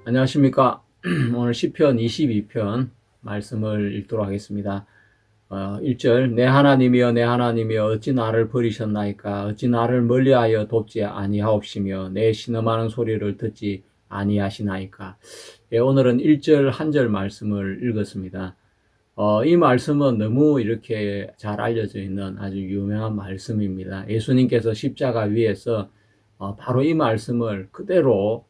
안녕하십니까. 오늘 시편 22편 말씀을 읽도록 하겠습니다. 1절 내 하나님이여 내 하나님이여 어찌 나를 버리셨나이까 어찌 나를 멀리하여 돕지 아니하옵시며 내 신음하는 소리를 듣지 아니하시나이까. 오늘은 1절 한 절 말씀을 읽었습니다. 이 말씀은 너무 이렇게 잘 알려져 있는 아주 유명한 말씀입니다. 예수님께서 십자가 위에서 바로 이 말씀을 그대로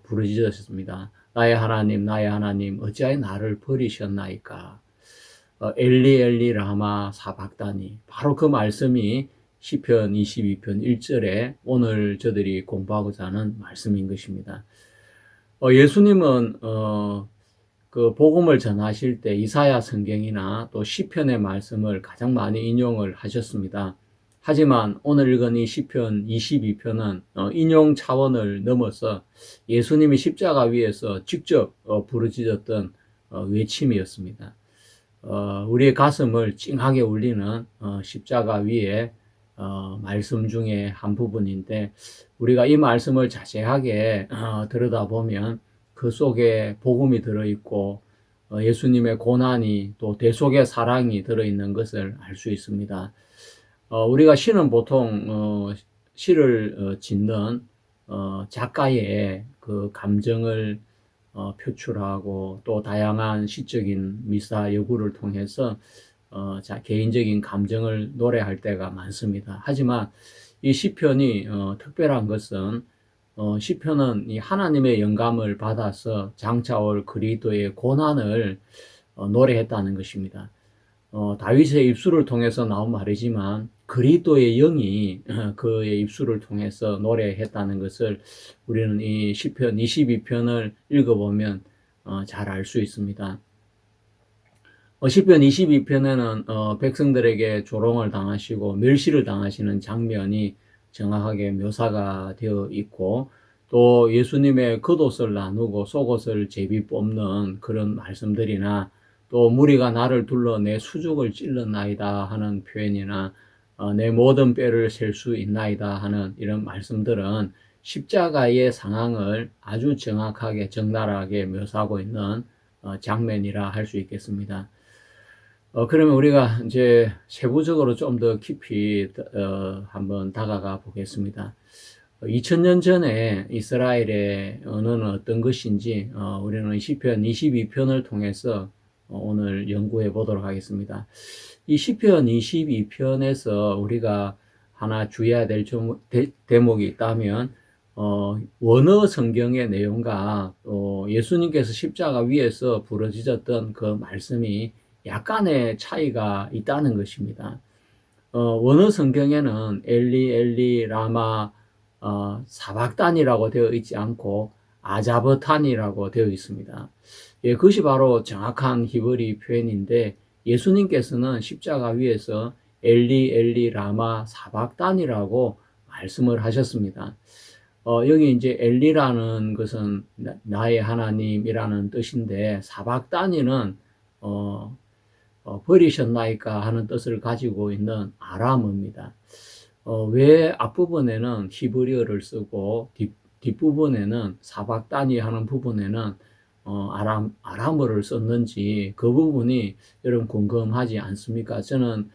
부르짖으셨습니다. 나의 하나님, 어찌하여 나를 버리셨나이까? 엘리 엘리 라마 사박다니. 바로 그 말씀이 시편 22편 1절에 오늘 저들이 공부하고자 하는 말씀인 것입니다. 예수님은 그 복음을 전하실 때 이사야 성경이나 또 시편의 말씀을 가장 많이 인용을 하셨습니다. 하지만 오늘 읽은 이 시편 22편은 인용 차원을 넘어서 예수님이 십자가 위에서 직접 부르짖었던 외침이었습니다. 우리의 가슴을 찡하게 울리는 십자가 위에 말씀 중에 한 부분인데, 우리가 이 말씀을 자세하게 들여다보면 그 속에 복음이 들어있고 예수님의 고난이 또 대속의 사랑이 들어있는 것을 알 수 있습니다. 우리가 시는 보통 시를 짓는 작가의 그 감정을 표출하고 또 다양한 시적인 미사 여구를 통해서 개인적인 감정을 노래할 때가 많습니다. 하지만 이 시편이 특별한 것은 시편은 이 하나님의 영감을 받아서 장차올 그리스도의 고난을 노래했다는 것입니다. 다윗의 입술을 통해서 나온 말이지만 그리스도의 영이 그의 입술을 통해서 노래했다는 것을 우리는 이 시편 22편을 읽어보면 잘 알 수 있습니다. 시편 22편에는 백성들에게 조롱을 당하시고 멸시를 당하시는 장면이 정확하게 묘사가 되어 있고, 또 예수님의 겉옷을 나누고 속옷을 제비 뽑는 그런 말씀들이나, 또 무리가 나를 둘러 내 수족을 찔렀나이다 하는 표현이나 내 모든 뼈를 셀 수 있나이다 하는 이런 말씀들은 십자가의 상황을 아주 정확하게 적나라하게 묘사하고 있는 장면이라 할 수 있겠습니다. 그러면 우리가 이제 세부적으로 좀 더 깊이 한번 다가가 보겠습니다. 2000년 전에 이스라엘의 언어는 어떤 것인지 우리는 시편 22편을 통해서 오늘 연구해 보도록 하겠습니다. 이 시편 22편에서 우리가 하나 주의해야 될 대목이 있다면 원어 성경의 내용과 예수님께서 십자가 위에서 부르짖었던 그 말씀이 약간의 차이가 있다는 것입니다. 원어 성경에는 엘리 엘리 라마 사박단이라고 되어 있지 않고 아자버탄이라고 되어 있습니다. 그것이 바로 정확한 히브리 표현인데, 예수님께서는 십자가 위에서 엘리 엘리 라마 사박단이라고 말씀을 하셨습니다. 여기 이제 엘리라는 것은 나의 하나님이라는 뜻인데, 사박단이는 버리셨나이까 하는 뜻을 가지고 있는 아람어입니다. 왜 앞부분에는 히브리어를 쓰고 뒷부분에는 사박단이 하는 부분에는 아람어를 썼는지, 그 부분이 여러분 궁금하지 않습니까? 저는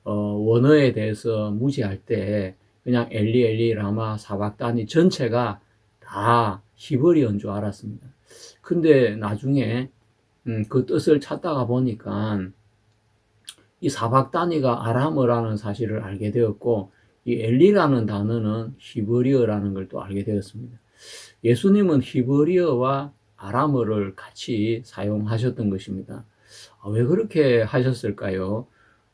원어에 대해서 무지할 때 그냥 엘리 엘리 라마 사박단이 전체가 다 히브리어인 줄 알았습니다. 근데 나중에 그 뜻을 찾다가 보니까 이 사박 단위가 아람어라는 사실을 알게 되었고, 이 엘리라는 단어는 히브리어라는 걸 또 알게 되었습니다. 예수님은 히브리어와 아람어를 같이 사용하셨던 것입니다. 왜 그렇게 하셨을까요?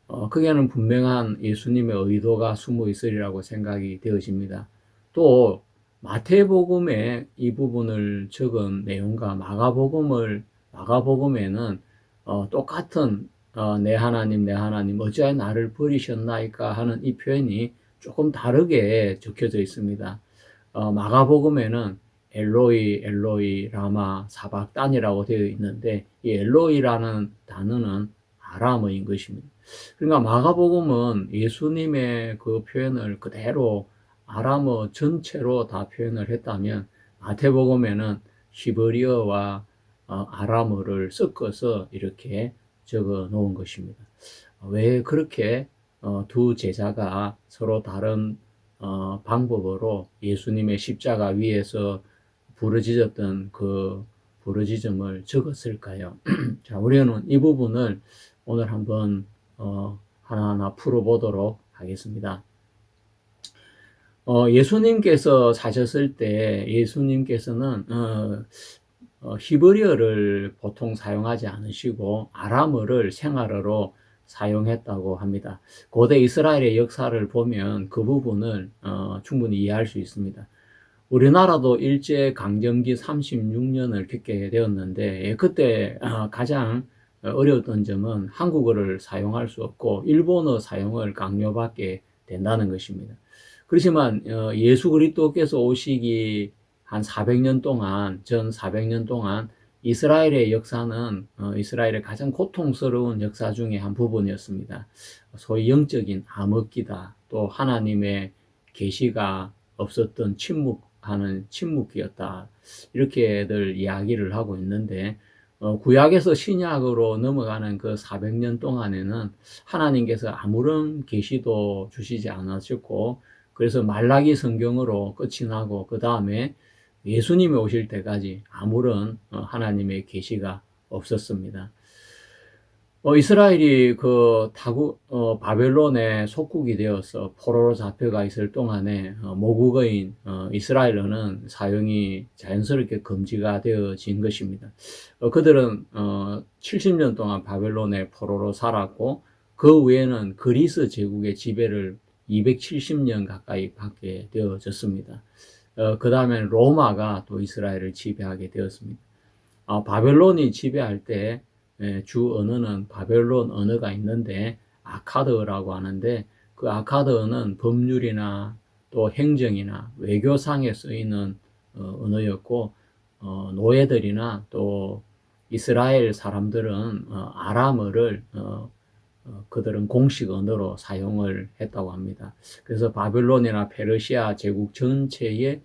거기에는 분명한 예수님의 의도가 숨어 있으리라고 생각이 되어집니다. 또 마태복음에 이 부분을 적은 내용과 마가복음에는 똑같은 내 하나님 어찌하여 나를 버리셨나이까 하는 이 표현이 조금 다르게 적혀져 있습니다. 마가복음에는 엘로이 엘로이 라마 사박단이라고 되어 있는데, 이 엘로이라는 단어는 아람어인 것입니다. 그러니까 마가복음은 예수님의 그 표현을 그대로 아람어 전체로 다 표현을 했다면, 마태복음에는 히브리어와 아람어를 섞어서 이렇게 적어 놓은 것입니다. 왜 그렇게 두 제자가 서로 다른 방법으로 예수님의 십자가 위에서 부르짖었던 그 부르짖음을 적었을까요? 자, 우리는 이 부분을 오늘 한번 하나하나 풀어보도록 하겠습니다. 예수님께서 사셨을 때 예수님께서는 히브리어를 보통 사용하지 않으시고 아람어를 생활어로 사용했다고 합니다. 고대 이스라엘의 역사를 보면 그 부분을 충분히 이해할 수 있습니다. 우리나라도 일제 강점기 36년을 겪게 되었는데 그때 가장 어려웠던 점은 한국어를 사용할 수 없고 일본어 사용을 강요받게 된다는 것입니다. 그렇지만 예수 그리스도께서 오시기 한 400년 동안, 전 400년 동안 이스라엘의 역사는 이스라엘의 가장 고통스러운 역사 중에 한 부분이었습니다. 소위 영적인 암흑기다. 또 하나님의 계시가 없었던 침묵하는 침묵기였다. 이렇게들 이야기를 하고 있는데 구약에서 신약으로 넘어가는 그 400년 동안에는 하나님께서 아무런 계시도 주시지 않으셨고 그래서 말라기 성경으로 끝이 나고 그 다음에 예수님이 오실 때까지 아무런 하나님의 계시가 없었습니다. 이스라엘이 바벨론의 속국이 되어서 포로로 잡혀가 있을 동안에 모국어인 이스라엘어는 사용이 자연스럽게 금지가 되어진 것입니다. 그들은 70년 동안 바벨론의 포로로 살았고 그 외에는 그리스 제국의 지배를 270년 가까이 받게 되어졌습니다. 그 다음에 로마가 또 이스라엘을 지배하게 되었습니다. 바벨론이 지배할 때 주 언어는 바벨론 언어가 있는데 아카드어라고 하는데 그 아카드어는 법률이나 또 행정이나 외교상에 쓰이는 언어였고 노예들이나 또 이스라엘 사람들은 아람어를 그들은 공식 언어로 사용을 했다고 합니다. 그래서 바벨론이나 페르시아 제국 전체의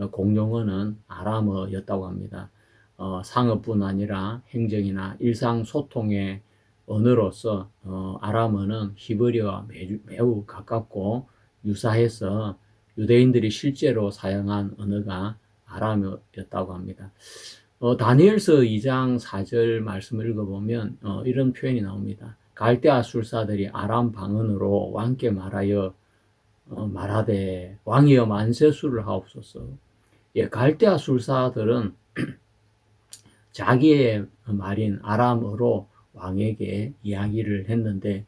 공용어는 아람어였다고 합니다. 상업뿐 아니라 행정이나 일상소통의 언어로서 아람어는 히브리어와 매우 가깝고 유사해서 유대인들이 실제로 사용한 언어가 아람어였다고 합니다. 다니엘서 2장 4절 말씀을 읽어보면 이런 표현이 나옵니다. 갈대아 술사들이 아람 방언으로 왕께 말하되 왕이여 만세수를 하옵소서. 갈대아 술사들은 자기의 말인 아람어로 왕에게 이야기를 했는데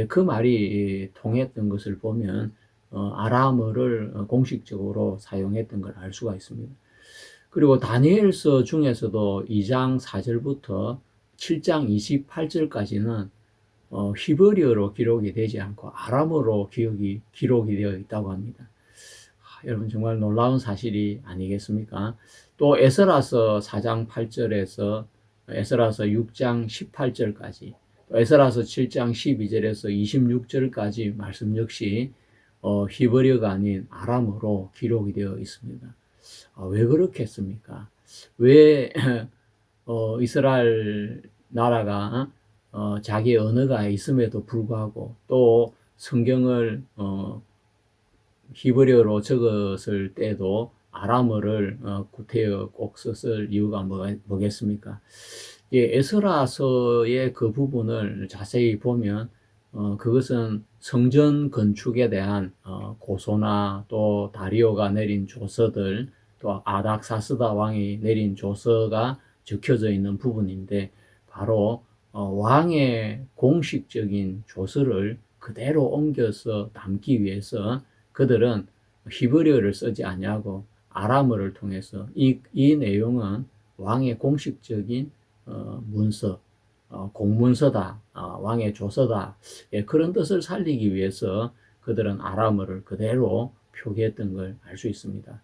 그 말이 통했던 것을 보면 아람어를 공식적으로 사용했던 걸 알 수가 있습니다. 그리고 다니엘서 중에서도 2장 4절부터 7장 28절까지는 히브리어로 기록이 되지 않고 아람어로 기록이 되어 있다고 합니다. 여러분 정말 놀라운 사실이 아니겠습니까? 또 에스라서 4장 8절에서 에스라서 6장 18절까지 또 에스라서 7장 12절에서 26절까지 말씀 역시 히브리어가 아닌 아람어로 기록이 되어 있습니다. 왜 그렇겠습니까? 왜 이스라엘 나라가 자기 언어가 있음에도 불구하고 또 성경을 히브리어로 적었을 때도 아람어를 구태여 꼭 썼을 이유가 뭐겠습니까? 에스라서의 그 부분을 자세히 보면 그것은 성전 건축에 대한 고소나 또 다리오가 내린 조서들 또 아닥사스다 왕이 내린 조서가 적혀져 있는 부분인데 바로 왕의 공식적인 조서를 그대로 옮겨서 담기 위해서 그들은 히브리어를 쓰지 아니하고 아람어를 통해서 이 내용은 왕의 공식적인 문서, 공문서다, 왕의 조서다. 그런 뜻을 살리기 위해서 그들은 아람어를 그대로 표기했던 걸 알 수 있습니다.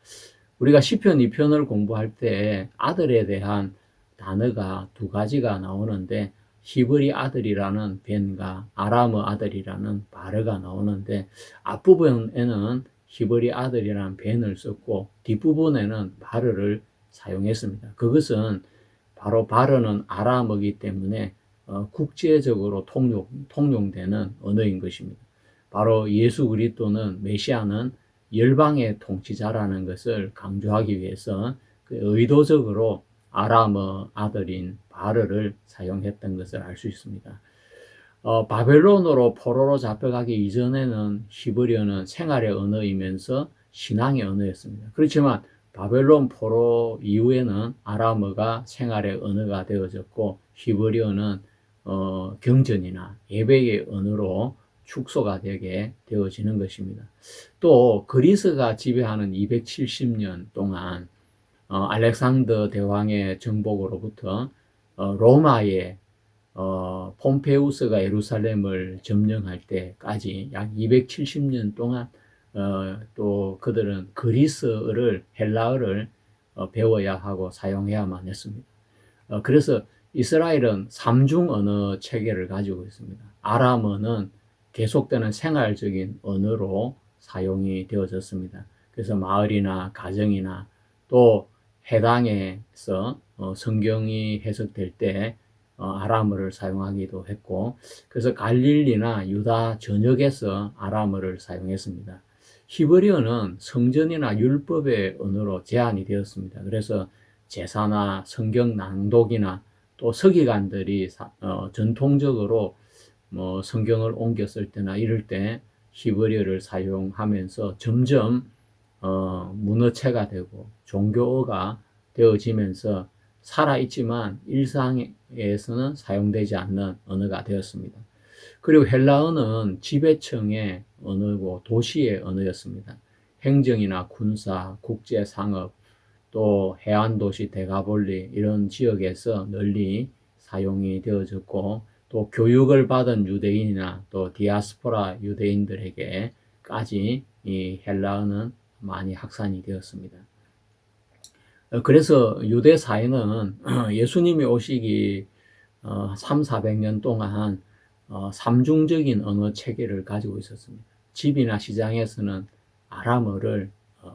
우리가 시편 2편을 공부할 때 아들에 대한 단어가 두 가지가 나오는데 히브리 아들이라는 벤과 아람어 아들이라는 바르가 나오는데 앞부분에는 히브리 아들이라는 벤을 썼고 뒷부분에는 바르를 사용했습니다. 그것은 바로 발어는 아람어이기 때문에 국제적으로 통용되는 언어인 것입니다. 바로 예수 그리스도는 메시아는 열방의 통치자라는 것을 강조하기 위해서 그 의도적으로 아람어 아들인 바르를 사용했던 것을 알 수 있습니다. 바벨론으로 포로로 잡혀가기 이전에는 히브리어는 생활의 언어이면서 신앙의 언어였습니다. 그렇지만 바벨론 포로 이후에는 아람어가 생활의 언어가 되어졌고 히브리어는 경전이나 예배의 언어로 축소가 되게 되어지는 것입니다. 또 그리스가 지배하는 270년 동안 알렉산더 대왕의 정복으로부터 로마의 폼페우스가 예루살렘을 점령할 때까지 약 270년 동안 또 그들은 그리스어를 헬라어를 배워야 하고 사용해야만 했습니다. 그래서 이스라엘은 삼중 언어 체계를 가지고 있습니다. 아람어는 계속되는 생활적인 언어로 사용이 되어졌습니다. 그래서 마을이나 가정이나 또 해당에서 성경이 해석될 때 아람어를 사용하기도 했고, 그래서 갈릴리나 유다 전역에서 아람어를 사용했습니다. 히브리어는 성전이나 율법의 언어로 제한이 되었습니다. 그래서 제사나 성경 낭독이나 또 서기관들이 전통적으로 뭐 성경을 옮겨 쓸 때나 이럴 때 히브리어를 사용하면서 점점 문어체가 되고 종교어가 되어지면서 살아있지만 일상에서는 사용되지 않는 언어가 되었습니다. 그리고 헬라어는 지배층의 언어고 도시의 언어였습니다. 행정이나 군사, 국제상업, 또 해안도시 데가볼리 이런 지역에서 널리 사용이 되어졌고, 또 교육을 받은 유대인이나 또 디아스포라 유대인들에게까지 이 헬라어는 많이 확산이 되었습니다. 그래서 유대 사회는 예수님이 오시기 300~400년 동안 삼중적인 언어 체계를 가지고 있었습니다. 집이나 시장에서는 아람어를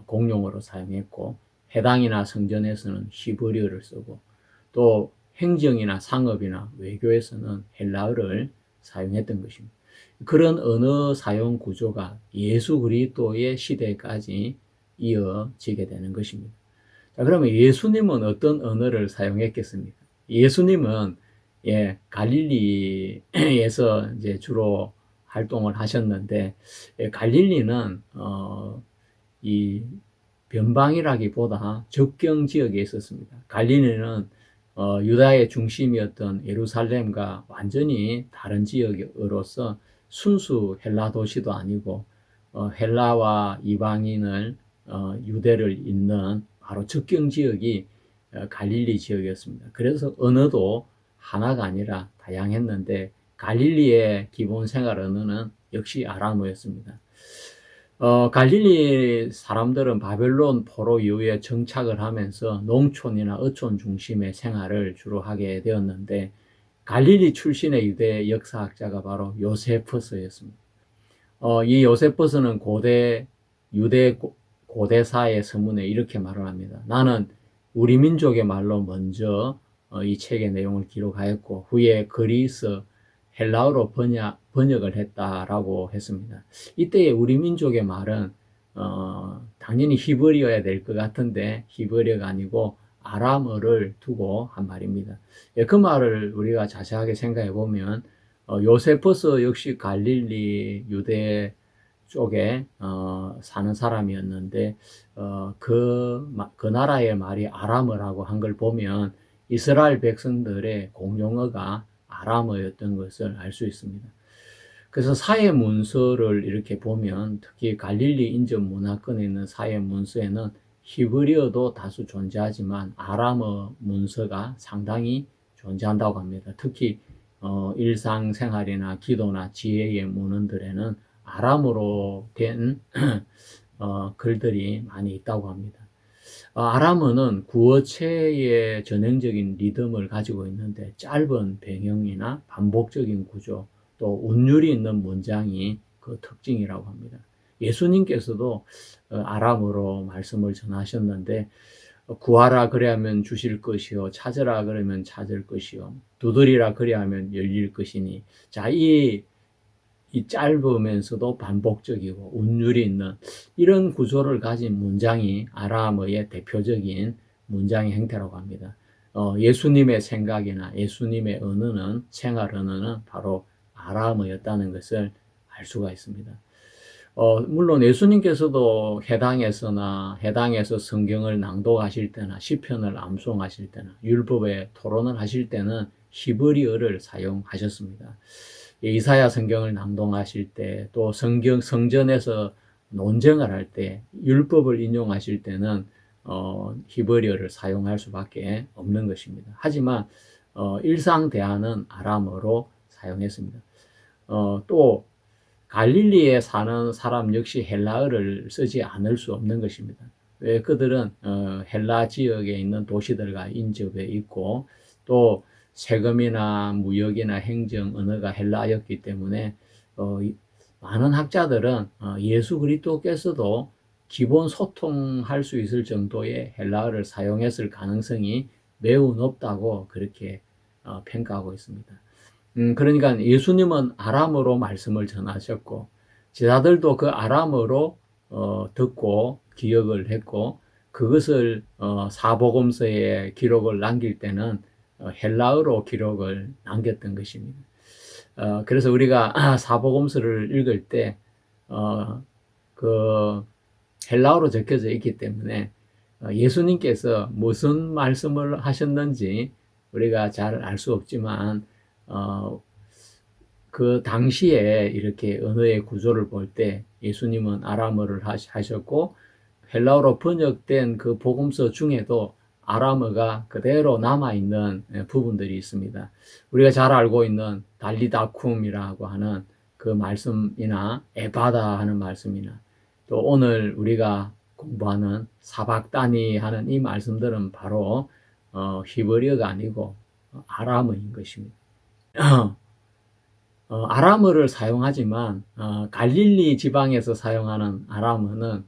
공용어로 사용했고, 해당이나 성전에서는 히브리어를 쓰고, 또 행정이나 상업이나 외교에서는 헬라어를 사용했던 것입니다. 그런 언어 사용 구조가 예수 그리스도의 시대까지 이어지게 되는 것입니다. 자, 그러면 예수님은 어떤 언어를 사용했겠습니까? 예수님은 갈릴리에서 이제 주로 활동을 하셨는데, 갈릴리는 이 변방이라기보다 접경 지역에 있었습니다. 갈릴리는 유다의 중심이었던 예루살렘과 완전히 다른 지역으로서 순수 헬라 도시도 아니고 헬라와 이방인을 유대를 잇는 바로 접경 지역이 갈릴리 지역이었습니다. 그래서 언어도 하나가 아니라 다양했는데 갈릴리의 기본 생활 언어는 역시 아람어였습니다. 갈릴리 사람들은 바벨론 포로 이후에 정착을 하면서 농촌이나 어촌 중심의 생활을 주로 하게 되었는데, 갈릴리 출신의 유대 역사학자가 바로 요세푸스였습니다. 이 요세푸스는 유대 고대사의 서문에 이렇게 말을 합니다. 나는 우리 민족의 말로 먼저 이 책의 내용을 기록하였고 후에 그리스 헬라어로 번역을 했다라고 했습니다. 이때의 우리 민족의 말은 당연히 히브리어야 될 것 같은데 히브리어가 아니고 아람어를 두고 한 말입니다. 그 말을 우리가 자세하게 생각해 보면 요세푸스 역시 갈릴리 유대 쪽에 사는 사람이었는데 그 나라의 말이 아람어라고 한 걸 보면 이스라엘 백성들의 공용어가 아람어였던 것을 알 수 있습니다. 그래서 사회 문서를 이렇게 보면 특히 갈릴리 인접 문화권에 있는 사회 문서에는 히브리어도 다수 존재하지만 아람어 문서가 상당히 존재한다고 합니다. 특히 일상생활이나 기도나 지혜의 문헌들에는 아람어로 된 글들이 많이 있다고 합니다. 아람어는 구어체의 전형적인 리듬을 가지고 있는데 짧은 변형이나 반복적인 구조, 또 운율이 있는 문장이 그 특징이라고 합니다. 예수님께서도 아람어로 말씀을 전하셨는데 구하라 그래하면 주실 것이요 찾으라 그러면 찾을 것이요 두드리라 그래하면 열릴 것이니. 자, 이 짧으면서도 반복적이고 운율이 있는 이런 구조를 가진 문장이 아람어의 대표적인 문장의 형태라고 합니다. 예수님의 생각이나 예수님의 언어는 생활 언어는 바로 아람어였다는 것을 알 수가 있습니다. 물론 예수님께서도 해당에서 성경을 낭독하실 때나 시편을 암송하실 때나 율법의 토론을 하실 때는 히브리어를 사용하셨습니다. 이사야 성경을 낭독하실 때, 또 성전에서 논쟁을 할 때, 율법을 인용하실 때는 히브리어를 사용할 수밖에 없는 것입니다. 하지만 일상 대화는 아람어로 사용했습니다. 또 갈릴리에 사는 사람 역시 헬라어를 쓰지 않을 수 없는 것입니다. 왜? 그들은 헬라 지역에 있는 도시들과 인접해 있고 또 세금이나 무역이나 행정 언어가 헬라였기 때문에 많은 학자들은 예수 그리스도께서도 기본 소통할 수 있을 정도의 헬라어를 사용했을 가능성이 매우 높다고 그렇게 평가하고 있습니다. 그러니까 예수님은 아람어로 말씀을 전하셨고 제자들도 그 아람어로 듣고 기억을 했고 그것을 사복음서에 기록을 남길 때는 헬라어로 기록을 남겼던 것입니다. 그래서 우리가 사복음서를 읽을 때 그 헬라어로 적혀져 있기 때문에 예수님께서 무슨 말씀을 하셨는지 우리가 잘 알 수 없지만 그 당시에 이렇게 언어의 구조를 볼 때 예수님은 아람어를 하셨고 헬라어로 번역된 그 복음서 중에도 아람어가 그대로 남아있는 부분들이 있습니다. 우리가 잘 알고 있는 달리다쿰이라고 하는 그 말씀이나 에바다 하는 말씀이나 또 오늘 우리가 공부하는 사박다니 하는 이 말씀들은 바로 히브리어가 아니고 아람어인 것입니다. 아람어를 사용하지만 갈릴리 지방에서 사용하는 아람어는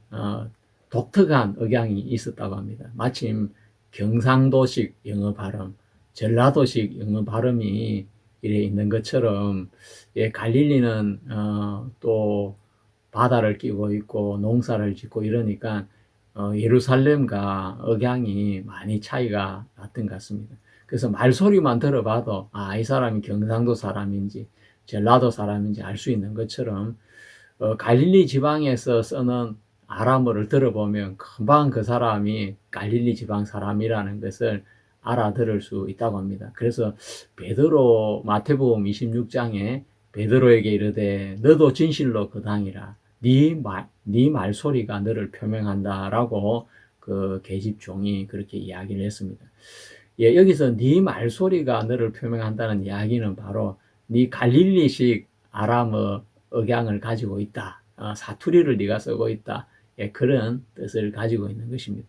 독특한 억양이 있었다고 합니다. 마침 경상도식 영어 발음, 전라도식 영어 발음이 이래 있는 것처럼 갈릴리는 또 바다를 끼고 있고 농사를 짓고 이러니까 예루살렘과 억양이 많이 차이가 났던 것 같습니다. 그래서 말소리만 들어봐도 이 사람이 경상도 사람인지 전라도 사람인지 알 수 있는 것처럼 갈릴리 지방에서 쓰는 아람어를 들어보면 금방 그 사람이 갈릴리 지방 사람이라는 것을 알아들을 수 있다고 합니다. 그래서 베드로 마태복음 26장에 베드로에게 이르되 너도 진실로 그 당이라 네 말소리가 너를 표명한다라고 그 계집종이 그렇게 이야기를 했습니다. 여기서 네 말소리가 너를 표명한다는 이야기는 바로 네 갈릴리식 아람어 억양을 가지고 있다. 사투리를 네가 쓰고 있다. 그런 뜻을 가지고 있는 것입니다.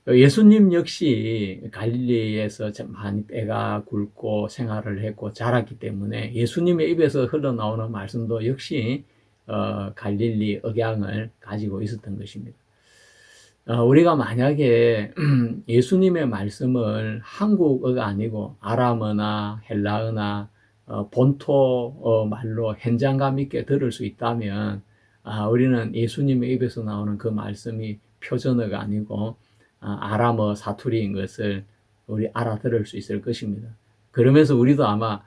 예수님 역시 갈릴리에서 많이 때가 굵고 생활을 했고 자랐기 때문에 예수님의 입에서 흘러나오는 말씀도 역시 갈릴리 억양을 가지고 있었던 것입니다. 우리가 만약에 예수님의 말씀을 한국어가 아니고 아람어나 헬라어나 본토 말로 현장감 있게 들을 수 있다면 우리는 예수님의 입에서 나오는 그 말씀이 표준어가 아니고 아람어 사투리인 것을 우리 알아들을 수 있을 것입니다. 그러면서 우리도 아마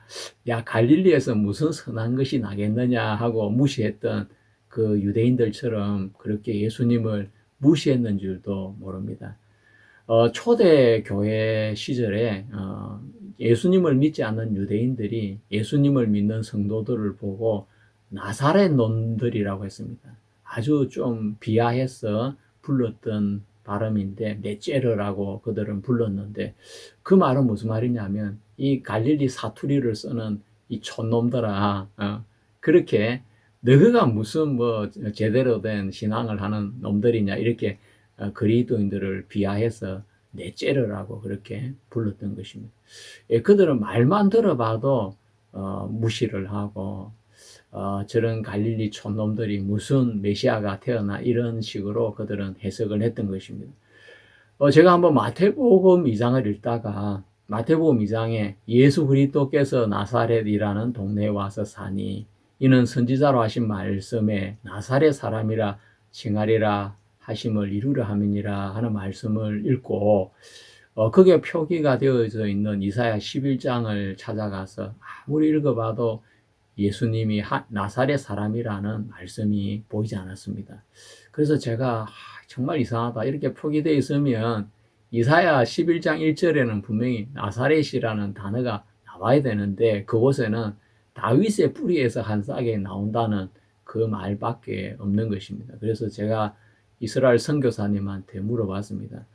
갈릴리에서 무슨 선한 것이 나겠느냐 하고 무시했던 그 유대인들처럼 그렇게 예수님을 무시했는 줄도 모릅니다. 초대 교회 시절에 예수님을 믿지 않는 유대인들이 예수님을 믿는 성도들을 보고 나사렛 놈들이라고 했습니다. 아주 좀 비하해서 불렀던 발음인데 네째르라고 그들은 불렀는데 그 말은 무슨 말이냐면 이 갈릴리 사투리를 쓰는 이 촌놈들아 그렇게 너희가 무슨 뭐 제대로 된 신앙을 하는 놈들이냐 이렇게 그리스도인들을 비하해서 네째르라고 그렇게 불렀던 것입니다. 그들은 말만 들어봐도 무시를 하고 저런 갈릴리 촌놈들이 무슨 메시아가 태어나 이런 식으로 그들은 해석을 했던 것입니다. 제가 한번 마태복음 2장을 읽다가 마태복음 2장에 예수 그리스도께서 나사렛이라는 동네에 와서 사니 이는 선지자로 하신 말씀에 나사렛 사람이라 칭하리라 하심을 이루려 함이니라 하는 말씀을 읽고 그게 표기가 되어져 있는 이사야 11장을 찾아가서 아무리 읽어봐도 예수님이 나사렛 사람이라는 말씀이 보이지 않았습니다. 그래서 제가 정말 이상하다. 이렇게 표기되어 있으면 이사야 11장 1절에는 분명히 나사렛이라는 단어가 나와야 되는데 그곳에는 다윗의 뿌리에서 한 싹이 나온다는 그 말밖에 없는 것입니다. 그래서 제가 이스라엘 선교사님한테 물어봤습니다.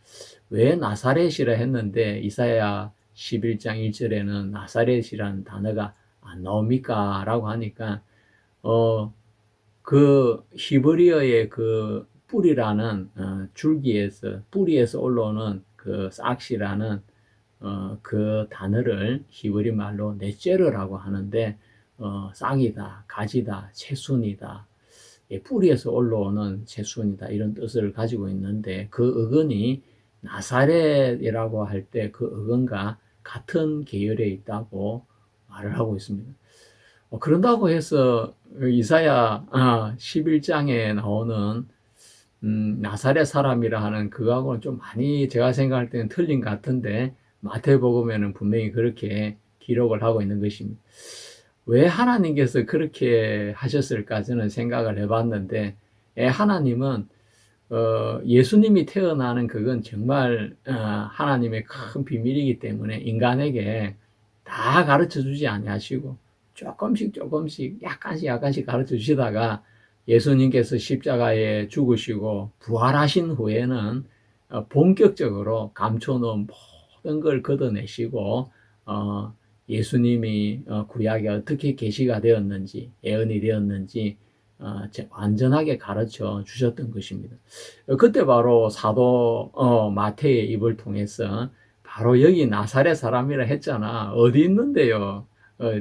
왜 나사렛이라 했는데 이사야 11장 1절에는 나사렛이라는 단어가 안 나옵니까? 라고 하니까 그 히브리어의 그 뿌리라는 줄기에서 뿌리에서 올라오는 그 싹시라는 그 단어를 히브리 말로 넷제르라고 하는데 싹이다, 가지다, 채순이다, 뿌리에서 올라오는 채순이다 이런 뜻을 가지고 있는데 그 어근이 나사렛이라고 할 때 그 어근과 같은 계열에 있다고 말을 하고 있습니다. 그런다고 해서 이사야 11장에 나오는 나사렛 사람이라 하는 그거하고는 좀 많이 제가 생각할 때는 틀린 것 같은데 마태복음에는 분명히 그렇게 기록을 하고 있는 것입니다. 왜 하나님께서 그렇게 하셨을까 저는 생각을 해봤는데 하나님은 예수님이 태어나는 그건 정말 하나님의 큰 비밀이기 때문에 인간에게 다 가르쳐 주지 아니하시고 조금씩 약간씩 가르쳐 주시다가 예수님께서 십자가에 죽으시고 부활하신 후에는 본격적으로 감춰놓은 모든 걸 걷어내시고 예수님이 구약에 어떻게 계시가 되었는지 예언이 되었는지 완전하게 가르쳐 주셨던 것입니다. 그때 바로 사도 마태의 입을 통해서 바로 여기 나사렛 사람이라 했잖아. 어디 있는데요?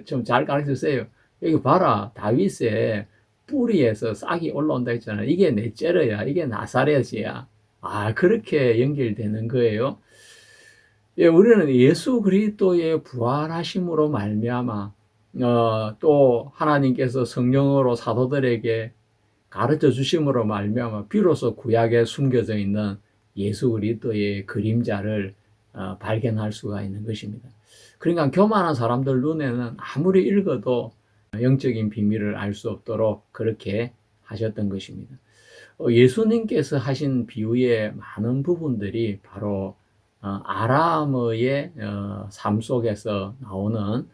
좀 잘 가르쳐 주세요. 여기 봐라. 다윗의 뿌리에서 싹이 올라온다 했잖아. 이게 넷제르야. 이게 나사렛이야. 그렇게 연결되는 거예요. 예, 우리는 예수 그리스도의 부활하심으로 말미암아 또 하나님께서 성령으로 사도들에게 가르쳐 주심으로 말미암아 비로소 구약에 숨겨져 있는 예수 그리스도의 그림자를 발견할 수가 있는 것입니다. 그러니까 교만한 사람들 눈에는 아무리 읽어도 영적인 비밀을 알 수 없도록 그렇게 하셨던 것입니다. 예수님께서 하신 비유의 많은 부분들이 바로 아람의 삶 속에서 나오는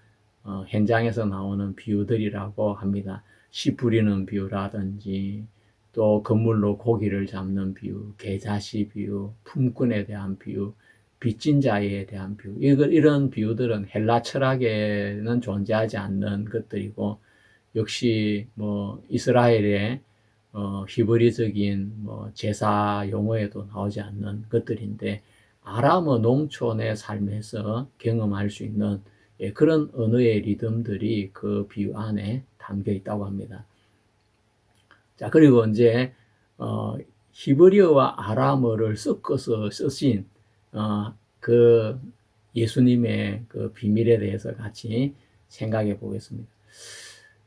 현장에서 나오는 비유들이라고 합니다. 씨 뿌리는 비유라든지 또 그물로 고기를 잡는 비유, 계자시 비유, 품꾼에 대한 비유, 빚진 자에 대한 비유. 이런 비유들은 헬라 철학에는 존재하지 않는 것들이고 역시 뭐 이스라엘의 히브리적인 뭐 제사 용어에도 나오지 않는 것들인데 아람어 농촌의 삶에서 경험할 수 있는 그런 언어의 리듬들이 그 비유 안에 담겨 있다고 합니다. 자, 그리고 이제 히브리어와 아람어를 섞어서 쓰신 그 예수님의 그 비밀에 대해서 같이 생각해 보겠습니다.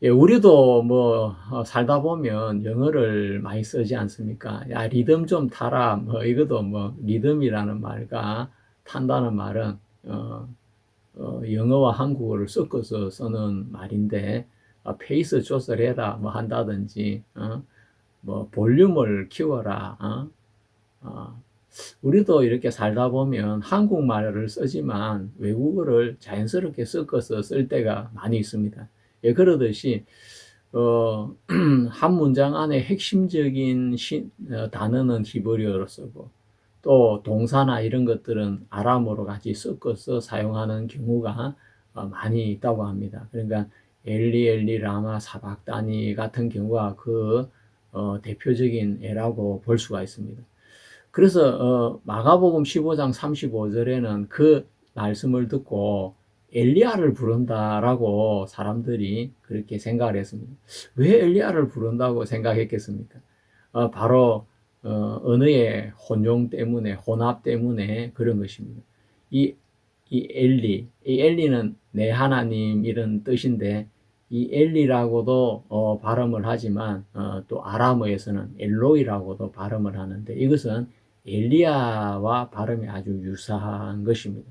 예, 우리도 뭐 살다 보면 영어를 많이 쓰지 않습니까? 야, 리듬 좀 타라. 뭐 이것도 뭐 리듬이라는 말과 탄다는 말은 영어와 한국어를 섞어서 쓰는 말인데 페이스 조절해라 뭐 한다든지 뭐 볼륨을 키워라. 우리도 이렇게 살다 보면 한국말을 쓰지만 외국어를 자연스럽게 섞어서 쓸 때가 많이 있습니다. 예, 그러듯이 한 문장 안에 핵심적인 단어는 히브리어로 쓰고 또 동사나 이런 것들은 아람어로 같이 섞어서 사용하는 경우가 많이 있다고 합니다. 그러니까 엘리 라마 사박다니 같은 경우가 그 대표적인 예라고 볼 수가 있습니다. 그래서 마가복음 15장 35절에는 그 말씀을 듣고 엘리야를 부른다라고 사람들이 그렇게 생각을 했습니다. 왜 엘리야를 부른다고 생각했겠습니까? 바로 언어의 혼용 때문에, 혼합 때문에 그런 것입니다. 이, 이 엘리는 내 하나님 이런 뜻인데, 이 엘리라고도 발음을 하지만 또 아람어에서는 엘로이라고도 발음을 하는데, 이것은 엘리야와 발음이 아주 유사한 것입니다.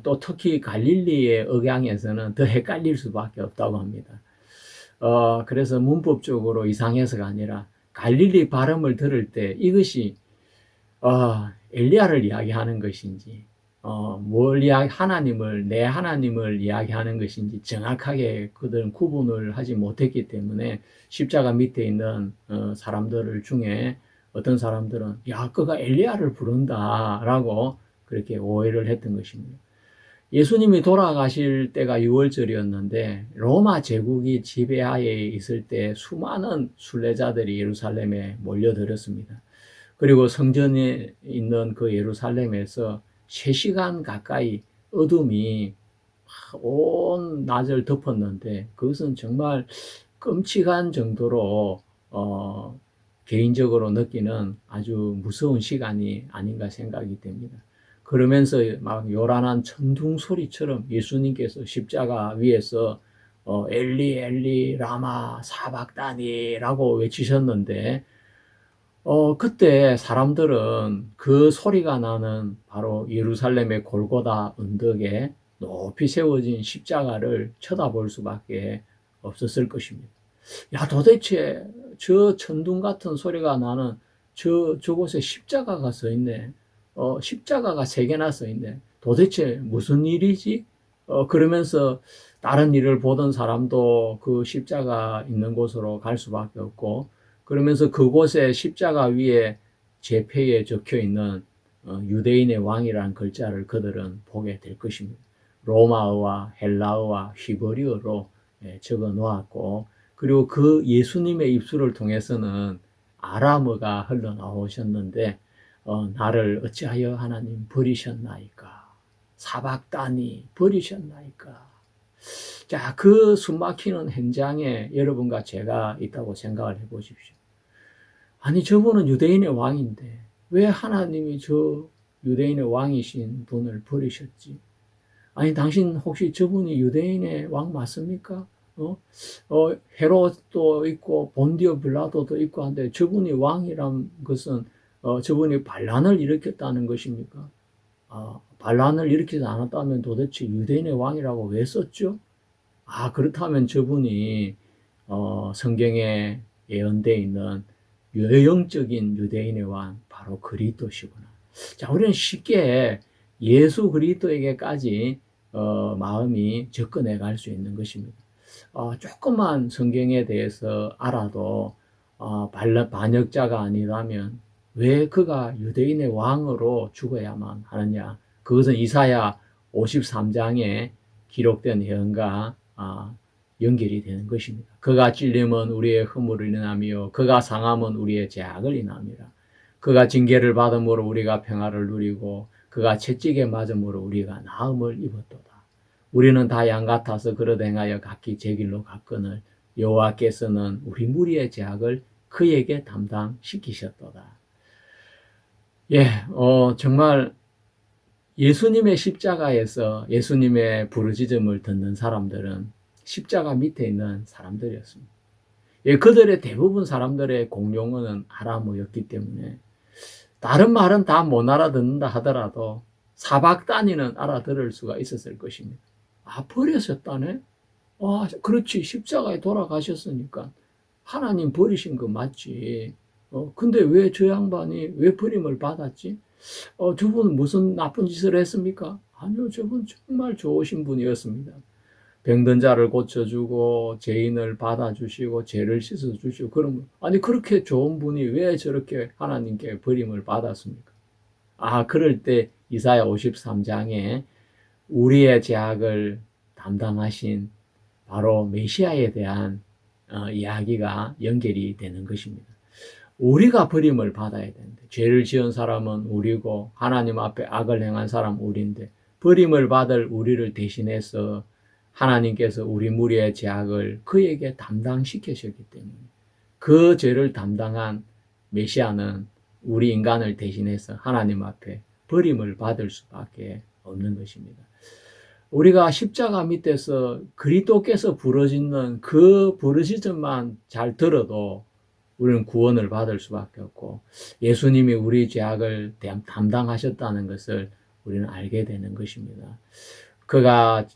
또 특히 갈릴리의 억양에서는 더 헷갈릴 수밖에 없다고 합니다. 그래서 문법적으로 이상해서가 아니라 갈릴리 발음을 들을 때 이것이 엘리야를 이야기하는 것인지 하나님을, 내 하나님을 이야기하는 것인지 정확하게 그들은 구분을 하지 못했기 때문에 십자가 밑에 있는 사람들 중에 어떤 사람들은 야, 그가 엘리야를 부른다라고 그렇게 오해를 했던 것입니다. 예수님이 돌아가실 때가 6월절이었는데 로마 제국이 지배하에 있을 때 수많은 순례자들이 예루살렘에 몰려들었습니다. 그리고 성전에 있는 그 예루살렘에서 3시간 가까이 어둠이 온 낮을 덮었는데 그것은 정말 끔찍한 정도로 개인적으로 느끼는 아주 무서운 시간이 아닌가 생각이 됩니다. 그러면서 막 요란한 천둥 소리처럼 예수님께서 십자가 위에서 엘리 엘리 라마 사박다니라고 외치셨는데 그때 사람들은 그 소리가 나는 바로 예루살렘의 골고다 언덕에 높이 세워진 십자가를 쳐다볼 수밖에 없었을 것입니다. 야, 도대체 저 천둥 같은 소리가 나는 저곳에 십자가가 서 있네. 십자가가 3개나 서 있네. 도대체 무슨 일이지? 그러면서 다른 일을 보던 사람도 그 십자가 있는 곳으로 갈 수밖에 없고, 그러면서 그곳에 십자가 위에 제패에 적혀 있는 유대인의 왕이라는 글자를 그들은 보게 될 것입니다. 로마어와 헬라어와 히브리어로 적어 놓았고, 그리고 그 예수님의 입술을 통해서는 아람어가 흘러나오셨는데 나를 어찌하여 하나님 버리셨나이까? 사박다니 버리셨나이까? 자, 그 숨막히는 현장에 여러분과 제가 있다고 생각을 해보십시오. 아니, 저분은 유대인의 왕인데 왜 하나님이 저 유대인의 왕이신 분을 버리셨지? 아니, 당신 혹시 저분이 유대인의 왕 맞습니까? 헤롯도 있고 본디오 빌라도도 있고 한데 저분이 왕이란 것은 저분이 반란을 일으켰다는 것입니까? 반란을 일으키지 않았다면 도대체 유대인의 왕이라고 왜 썼죠? 그렇다면 저분이 성경에 예언되어 있는 영적인 유대인의 왕 바로 그리스도시구나. 자, 우리는 쉽게 예수 그리스도에게까지 마음이 접근해 갈 수 있는 것입니다. 조금만 성경에 대해서 알아도 반역자가 아니라면 왜 그가 유대인의 왕으로 죽어야만 하느냐. 그것은 이사야 53장에 기록된 예언과 연결이 되는 것입니다. 그가 찔림은 우리의 허물을 인하며 그가 상함은 우리의 죄악을 인함이라. 그가 징계를 받음으로 우리가 평화를 누리고 그가 채찍에 맞음으로 우리가 나음을 입었도다. 우리는 다 양 같아서 그릇 행하여 각기 제 길로 갔거늘 여호와께서는 우리 무리의 죄악을 그에게 담당시키셨도다. 정말 예수님의 십자가에서 예수님의 부르짖음을 듣는 사람들은 십자가 밑에 있는 사람들이었습니다. 그들의 대부분 사람들의 공용어는 아람어였기 때문에 다른 말은 다 못 알아듣는다 하더라도 사박다니는 알아들을 수가 있었을 것입니다. 버리셨다네? 그렇지. 십자가에 돌아가셨으니까 하나님 버리신 거 맞지. 근데 왜 저 양반이 왜 버림을 받았지? 저분은 무슨 나쁜 짓을 했습니까? 아니요, 저분 정말 좋으신 분이었습니다. 병든 자를 고쳐주고 죄인을 받아주시고 죄를 씻어주시고 그러면 아니 그렇게 좋은 분이 왜 저렇게 하나님께 버림을 받았습니까? 그럴 때 이사야 53장에 우리의 죄악을 담당하신 바로 메시아에 대한 이야기가 연결이 되는 것입니다. 우리가 버림을 받아야 되는데 죄를 지은 사람은 우리고 하나님 앞에 악을 행한 사람 우리인데 버림을 받을 우리를 대신해서 하나님께서 우리 무리의 죄악을 그에게 담당시키셨기 때문에 그 죄를 담당한 메시아는 우리 인간을 대신해서 하나님 앞에 버림을 받을 수밖에 없는 것입니다. 우리가 십자가 밑에서 그리스도께서 부르짖는 그 부르짖음만 잘 들어도 우리는 구원을 받을 수밖에 없고, 예수님이 우리 죄악을 담당하셨다는 것을 우리는 알게 되는 것입니다. 그가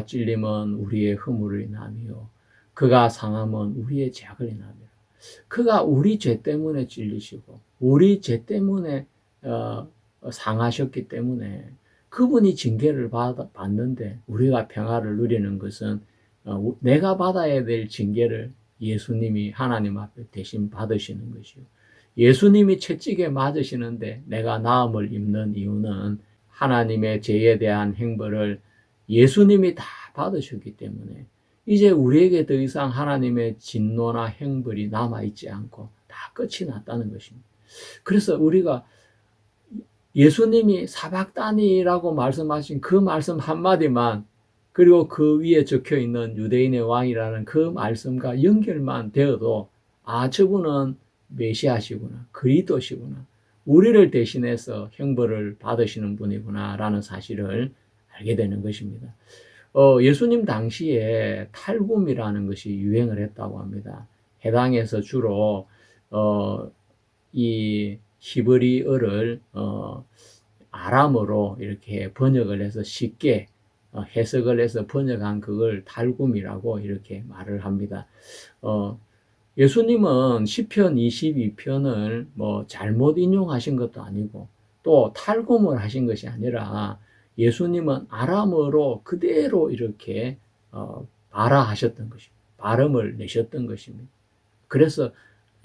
찔림은 우리의 허물을 인하며 그가 상함은 우리의 죄악을 인하며, 그가 우리 죄 때문에 찔리시고 우리 죄 때문에 상하셨기 때문에 그분이 징계를 받는데 우리가 평화를 누리는 것은 내가 받아야 될 징계를 예수님이 하나님 앞에 대신 받으시는 것이요. 예수님이 채찍에 맞으시는데 내가 나음을 입는 이유는 하나님의 죄에 대한 형벌을 예수님이 다 받으셨기 때문에 이제 우리에게 더 이상 하나님의 진노나 형벌이 남아있지 않고 다 끝이 났다는 것입니다. 그래서 우리가 예수님이 사박다니라고 말씀하신 그 말씀 한마디만, 그리고 그 위에 적혀 있는 유대인의 왕이라는 그 말씀과 연결만 되어도 저분은 메시아시구나, 그리스도시구나, 우리를 대신해서 형벌을 받으시는 분이구나 라는 사실을 알게 되는 것입니다. 예수님 당시에 탈굼이라는 것이 유행을 했다고 합니다. 해당에서 주로 이 히브리어를 아람어로 이렇게 번역을 해서 쉽게 해석을 해서 번역한 그걸 탈굼이라고 이렇게 말을 합니다. 예수님은 시편 22편을 뭐 잘못 인용하신 것도 아니고 또 탈굼을 하신 것이 아니라 예수님은 아람어로 그대로 이렇게 발화하셨던 것입니다. 발음을 내셨던 것입니다. 그래서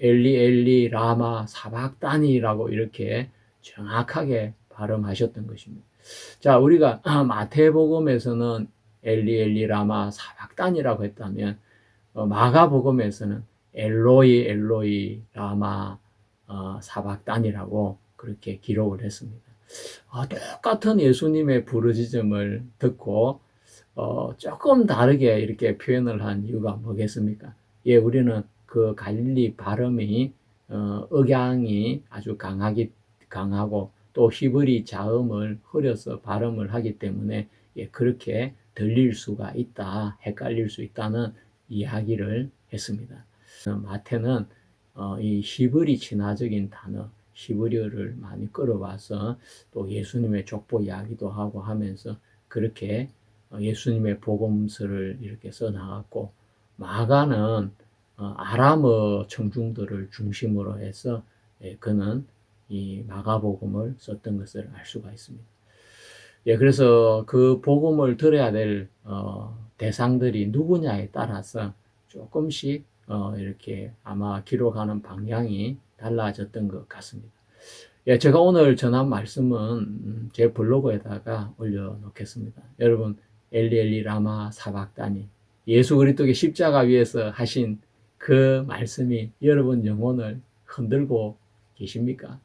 엘리 엘리 라마 사박다니라고 이렇게 정확하게 발음하셨던 것입니다. 자, 우리가 마태복음에서는 엘리 엘리 라마 사박다니라고 했다면 마가복음에서는 엘로이 엘로이 라마 사박다니라고 그렇게 기록을 했습니다. 똑같은 예수님의 부르짖음을 듣고 조금 다르게 이렇게 표현을 한 이유가 뭐겠습니까? 예, 우리는 그 갈릴리 발음이 억양이 아주 강하고 또 히브리 자음을 흐려서 발음을 하기 때문에 그렇게 들릴 수가 있다, 헷갈릴 수 있다는 이야기를 했습니다. 마태는 이 히브리 친화적인 단어, 히브리어를 많이 끌어와서 또 예수님의 족보 이야기도 하고 하면서 그렇게 예수님의 복음서를 이렇게 써나갔고, 마가는 아람어 청중들을 중심으로 해서 그는 이 마가복음을 썼던 것을 알 수가 있습니다. 그래서 그 복음을 들어야 될 대상들이 누구냐에 따라서 조금씩 이렇게 아마 기록하는 방향이 달라졌던 것 같습니다. 제가 오늘 전한 말씀은 제 블로그에다가 올려놓겠습니다. 여러분, 엘리 엘리 라마 사박다니, 예수 그리스도의 십자가 위에서 하신 그 말씀이 여러분 영혼을 흔들고 계십니까?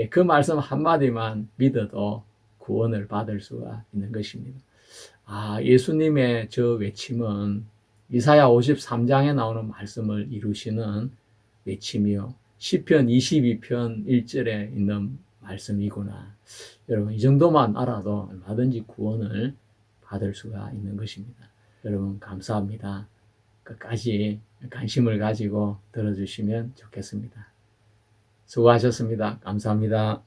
그 말씀 한마디만 믿어도 구원을 받을 수가 있는 것입니다. 예수님의 저 외침은 이사야 53장에 나오는 말씀을 이루시는 외침이요, 시편 22편 1절에 있는 말씀이구나. 여러분, 이 정도만 알아도 얼마든지 구원을 받을 수가 있는 것입니다. 여러분, 감사합니다. 끝까지 관심을 가지고 들어주시면 좋겠습니다. 수고하셨습니다. 감사합니다.